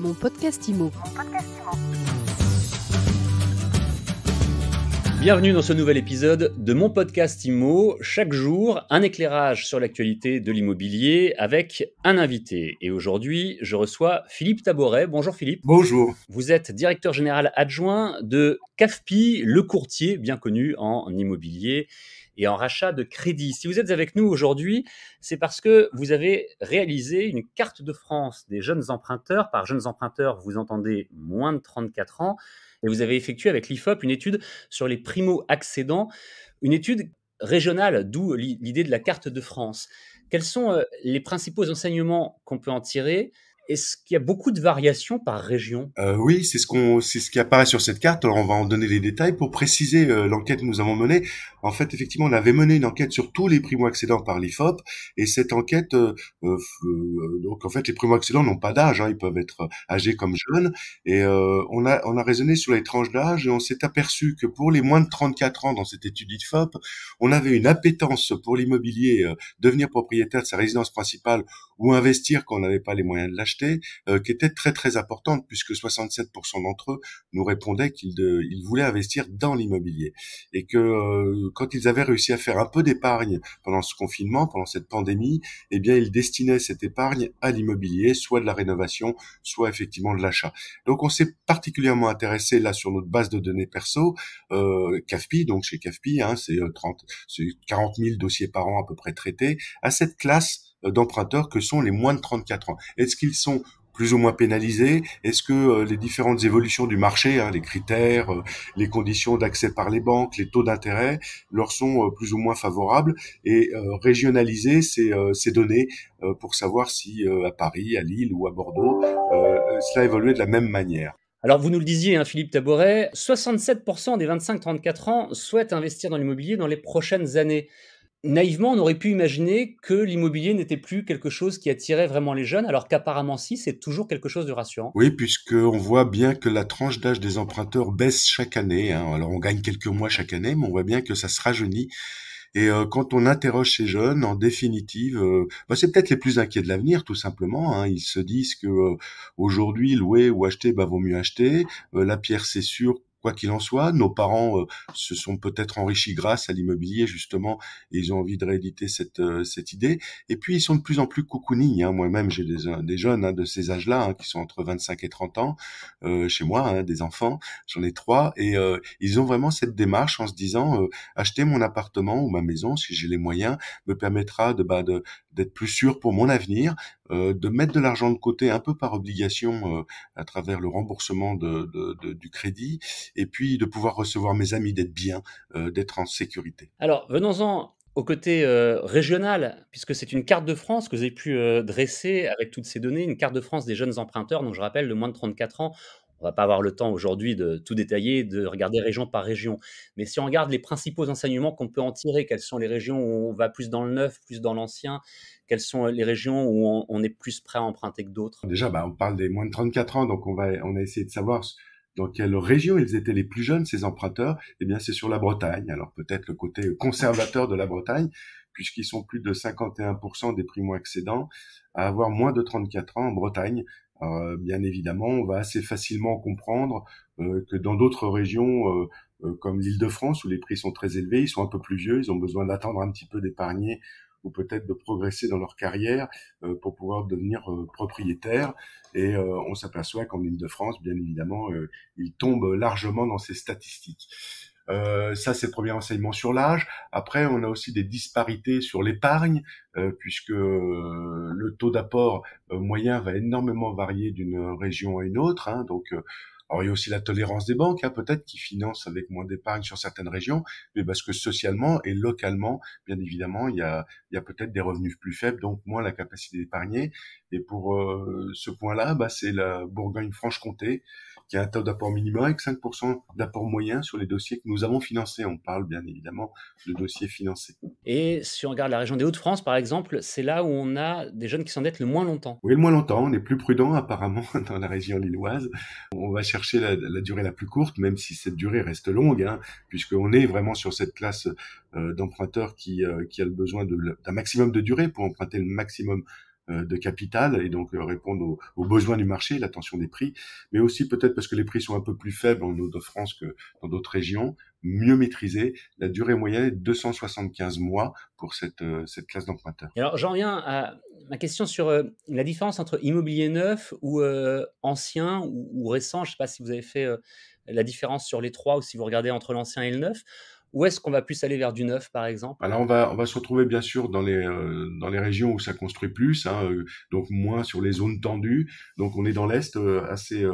Mon podcast IMO. Bienvenue dans ce nouvel épisode de mon podcast IMO. Chaque jour, un éclairage sur l'actualité de l'immobilier avec un invité. Et aujourd'hui, je reçois Philippe Taboret. Bonjour Philippe. Bonjour. Vous êtes directeur général adjoint de CAFPI, le courtier bien connu en immobilier et en rachat de crédit. Si vous êtes avec nous aujourd'hui, c'est parce que vous avez réalisé une carte de France des jeunes emprunteurs. Par jeunes emprunteurs, vous entendez moins de 34 ans. Et vous avez effectué avec l'IFOP une étude sur les primo-accédants, une étude régionale, d'où l'idée de la carte de France. Quels sont les principaux enseignements qu'on peut en tirer ? Est-ce qu'il y a beaucoup de variations par région ? Oui, c'est ce qui apparaît sur cette carte. Alors on va en donner les détails pour préciser l'enquête que nous avons menée. En fait, effectivement, on avait mené une enquête sur tous les primo-accédants par l'IFOP, et cette enquête, donc en fait, les primo-accédants n'ont pas d'âge, ils peuvent être âgés comme jeunes, et on a raisonné sur les tranches d'âge, et on s'est aperçu que pour les moins de 34 ans dans cette étude IFOP, on avait une appétence pour l'immobilier, devenir propriétaire de sa résidence principale ou investir quand on n'avait pas les moyens de l'acheter, qui était très très importante, puisque 67% d'entre eux nous répondaient qu'ils voulaient investir dans l'immobilier, et que quand ils avaient réussi à faire un peu d'épargne pendant ce confinement, pendant cette pandémie, eh bien ils destinaient cette épargne à l'immobilier, soit de la rénovation, soit effectivement de l'achat. Donc on s'est particulièrement intéressé là sur notre base de données perso, CAFPI, donc chez CAFPI, c'est 40 000 dossiers par an à peu près traités, à cette classe d'emprunteurs que sont les moins de 34 ans. Est-ce qu'ils sont plus ou moins pénalisés? Est-ce que les différentes évolutions du marché, les critères, les conditions d'accès par les banques, les taux d'intérêt, leur sont plus ou moins favorables, et régionaliser ces données pour savoir si à Paris, à Lille ou à Bordeaux, cela évoluait de la même manière. Alors, vous nous le disiez, Philippe Taboret, 67% des 25-34 ans souhaitent investir dans l'immobilier dans les prochaines années. Naïvement, on aurait pu imaginer que l'immobilier n'était plus quelque chose qui attirait vraiment les jeunes, alors qu'apparemment si, c'est toujours quelque chose de rassurant. Oui, puisqu'on voit bien que la tranche d'âge des emprunteurs baisse chaque année. Alors on gagne quelques mois chaque année, mais on voit bien que ça se rajeunit. Et quand on interroge ces jeunes, en définitive, c'est peut-être les plus inquiets de l'avenir, tout simplement. Ils se disent que aujourd'hui, louer ou acheter, vaut mieux acheter. La pierre, c'est sûr. Quoi qu'il en soit, nos parents se sont peut-être enrichis grâce à l'immobilier, justement, et ils ont envie de rééditer cette idée. Et puis, ils sont de plus en plus cocooning. Moi-même, j'ai des jeunes de ces âges-là, qui sont entre 25 et 30 ans, chez moi, des enfants. J'en ai 3, et ils ont vraiment cette démarche en se disant acheter mon appartement ou ma maison, si j'ai les moyens, me permettra d'être plus sûr pour mon avenir, de mettre de l'argent de côté un peu par obligation à travers le remboursement du crédit, et puis de pouvoir recevoir mes amis, d'être bien, d'être en sécurité. Alors, venons-en au côté régional, puisque c'est une carte de France que vous avez pu dresser avec toutes ces données, une carte de France des jeunes emprunteurs, donc je rappelle, de moins de 34 ans. On va pas avoir le temps aujourd'hui de tout détailler, de regarder région par région. Mais si on regarde les principaux enseignements qu'on peut en tirer, quelles sont les régions où on va plus dans le neuf, plus dans l'ancien, quelles sont les régions où on est plus prêt à emprunter que d'autres? Déjà, on parle des moins de 34 ans, donc on a essayé de savoir dans quelle région ils étaient les plus jeunes, ces emprunteurs. Eh bien, c'est sur la Bretagne. Alors peut-être le côté conservateur de la Bretagne, puisqu'ils sont plus de 51% des primo-accédants à avoir moins de 34 ans en Bretagne. Alors, bien évidemment, on va assez facilement comprendre que dans d'autres régions, comme l'Île-de-France, où les prix sont très élevés, ils sont un peu plus vieux, ils ont besoin d'attendre un petit peu d'épargner, ou peut-être de progresser dans leur carrière pour pouvoir devenir propriétaire. Et on s'aperçoit qu'en Île-de-France, bien évidemment, ils tombent largement dans ces statistiques. Ça, c'est le premier enseignement sur l'âge. Après, on a aussi des disparités sur l'épargne, puisque le taux d'apport moyen va énormément varier d'une région à une autre. Alors il y a aussi la tolérance des banques, peut-être, qui financent avec moins d'épargne sur certaines régions, mais parce que socialement et localement, bien évidemment, il y a peut-être des revenus plus faibles, donc moins la capacité d'épargner. Et pour ce point-là, c'est la Bourgogne-Franche-Comté qui a un taux d'apport minimum avec 5% d'apport moyen sur les dossiers que nous avons financés. On parle bien évidemment de dossiers financés. Et si on regarde la région des Hauts-de-France, par exemple, c'est là où on a des jeunes qui s'endettent le moins longtemps. Oui, le moins longtemps. On est plus prudent apparemment dans la région lilloise. On va chercher la durée la plus courte, même si cette durée reste longue, puisqu'on est vraiment sur cette classe d'emprunteurs qui a le besoin d'un maximum de durée pour emprunter le maximum de capital et donc répondre aux besoins du marché, la tension des prix, mais aussi peut-être parce que les prix sont un peu plus faibles en Île-de-France que dans d'autres régions, mieux maîtrisés. La durée moyenne est de 275 mois pour cette classe d'emprunteurs. Et alors, j'en viens à ma question sur la différence entre immobilier neuf ou ancien ou récent. Je ne sais pas si vous avez fait la différence sur les trois ou si vous regardez entre l'ancien et le neuf. Où est-ce qu'on va plus aller vers du neuf, par exemple? Alors on va se retrouver bien sûr dans les régions où ça construit plus, hein, donc moins sur les zones tendues. Donc on est dans l'est assez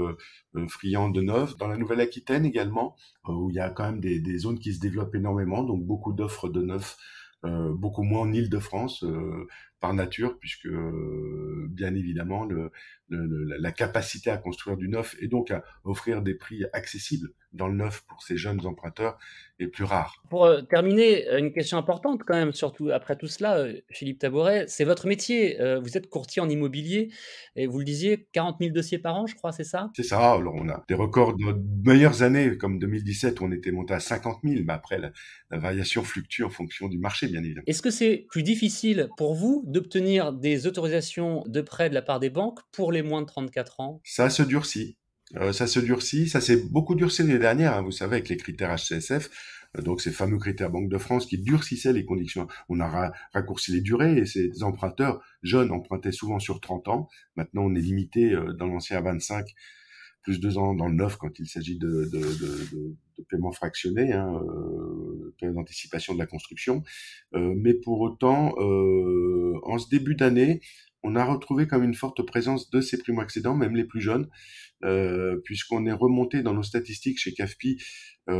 friand de neuf. Dans la Nouvelle-Aquitaine également, où il y a quand même des zones qui se développent énormément, donc beaucoup d'offres de neuf, beaucoup moins en Île-de-France par nature, puisque bien évidemment la capacité à construire du neuf et donc à offrir des prix accessibles dans le neuf pour ces jeunes emprunteurs est plus rare. Pour terminer, une question importante quand même, surtout après tout cela, Philippe Taboret, c'est votre métier. Vous êtes courtier en immobilier et vous le disiez, 40 000 dossiers par an, je crois, c'est ça? C'est ça. Alors, on a des records de nos meilleures années, comme 2017, où on était monté à 50 000, mais après, la variation fluctue en fonction du marché, bien évidemment. Est-ce que c'est plus difficile pour vous d'obtenir des autorisations de prêt de la part des banques pour les moins de 34 ans? Ça se durcit. Ça se durcit. Ça s'est beaucoup durci l'année dernière, hein, vous savez, avec les critères HCSF. Donc, ces fameux critères Banque de France qui durcissaient les conditions. On a raccourci les durées et ces emprunteurs jeunes empruntaient souvent sur 30 ans. Maintenant, on est limité dans l'ancien à 25, plus 2 ans dans le neuf quand il s'agit de paiements fractionnés, hein, période d'anticipation de la construction. Mais pour autant, en ce début d'année, on a retrouvé comme une forte présence de ces primo-accédants, même les plus jeunes, puisqu'on est remonté dans nos statistiques chez CAFPI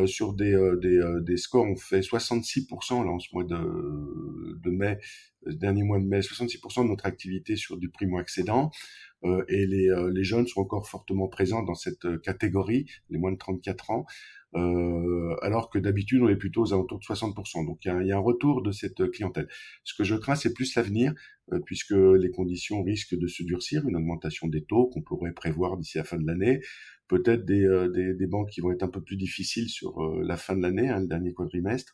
sur des scores. On fait 66% là en ce mois de mai, dernier mois de mai, 66% de notre activité sur du primo-accédant. Et les jeunes sont encore fortement présents dans cette catégorie, les moins de 34 ans, alors que d'habitude on est plutôt aux alentours de 60%. Donc il y a un retour de cette clientèle. Ce que je crains, c'est plus l'avenir, puisque les conditions risquent de se durcir, une augmentation des taux qu'on pourrait prévoir d'ici la fin de l'année, peut-être des banques qui vont être un peu plus difficiles sur la fin de l'année, hein, le dernier quadrimestre.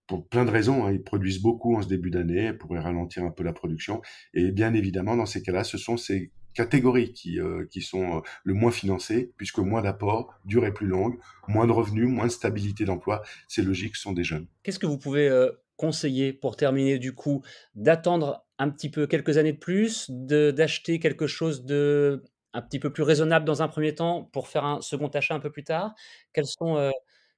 Pour plein de raisons, hein, ils produisent beaucoup en ce début d'année, pourraient ralentir un peu la production. Et bien évidemment, dans ces cas-là, ce sont ces catégories qui sont le moins financées, puisque moins d'apports, durée plus longue, moins de revenus, moins de stabilité d'emploi. C'est logique, ce sont des jeunes. Qu'est-ce que vous pouvez conseiller pour terminer du coup? D'attendre un petit peu quelques années de plus, d'acheter quelque chose de un petit peu plus raisonnable dans un premier temps pour faire un second achat un peu plus tard? Quelles sont, heu,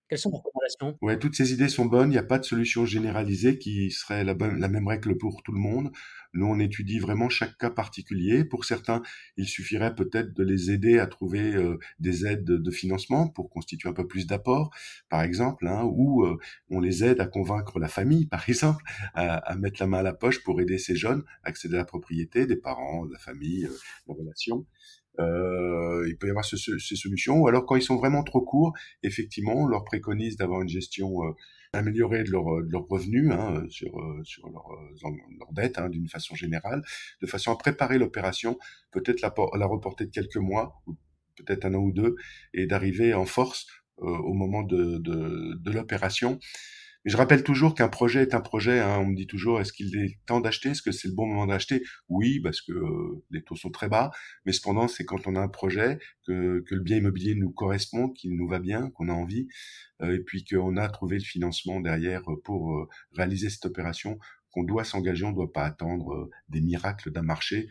quelles sont vos recommandations? Ouais, toutes ces idées sont bonnes. Il n'y a pas de solution généralisée qui serait la même règle pour tout le monde. Nous, on étudie vraiment chaque cas particulier. Pour certains, il suffirait peut-être de les aider à trouver des aides de financement pour constituer un peu plus d'apport, par exemple, hein, ou on les aide à convaincre la famille, par exemple, à mettre la main à la poche pour aider ces jeunes à accéder à la propriété, des parents, de la famille, la relation. Il peut y avoir ces solutions. Ou alors, quand ils sont vraiment trop courts, effectivement, on leur préconise d'avoir une gestion améliorée de leurs revenus, hein, sur leur dette, hein, d'une façon générale, de façon à préparer l'opération, peut-être la reporter de quelques mois, ou peut-être un an ou deux, et d'arriver en force au moment de l'opération. Mais je rappelle toujours qu'un projet est un projet, hein. On me dit toujours, est-ce qu'il est temps d'acheter? Est-ce que c'est le bon moment d'acheter? Oui, parce que les taux sont très bas. Mais cependant, c'est quand on a un projet, que le bien immobilier nous correspond, qu'il nous va bien, qu'on a envie, et puis qu'on a trouvé le financement derrière pour réaliser cette opération, qu'on doit s'engager. On ne doit pas attendre des miracles d'un marché,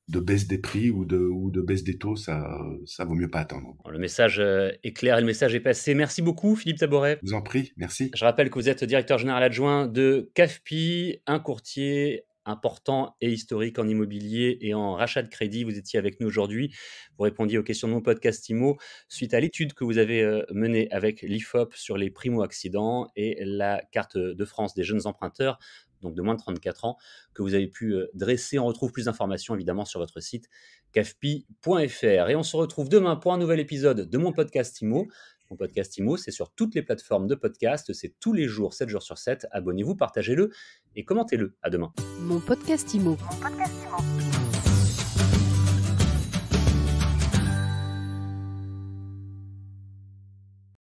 de baisse des prix ou de baisse des taux. Ça vaut mieux pas attendre. Bon, le message est clair et le message est passé. Merci beaucoup Philippe Taboret. Je vous en prie, merci. Je rappelle que vous êtes directeur général adjoint de CAFPI, un courtier important et historique en immobilier et en rachat de crédit. Vous étiez avec nous aujourd'hui. Vous répondiez aux questions de mon podcast IMO suite à l'étude que vous avez menée avec l'IFOP sur les primo-accidents et la carte de France des jeunes emprunteurs, donc de moins de 34 ans, que vous avez pu dresser. On retrouve plus d'informations évidemment sur votre site cafpi.fr. Et on se retrouve demain pour un nouvel épisode de mon podcast IMO. Mon podcast IMO, c'est sur toutes les plateformes de podcast, c'est tous les jours, 7 jours sur 7. Abonnez-vous, partagez-le et commentez-le. À demain. Mon podcast IMO. Mon podcast IMO.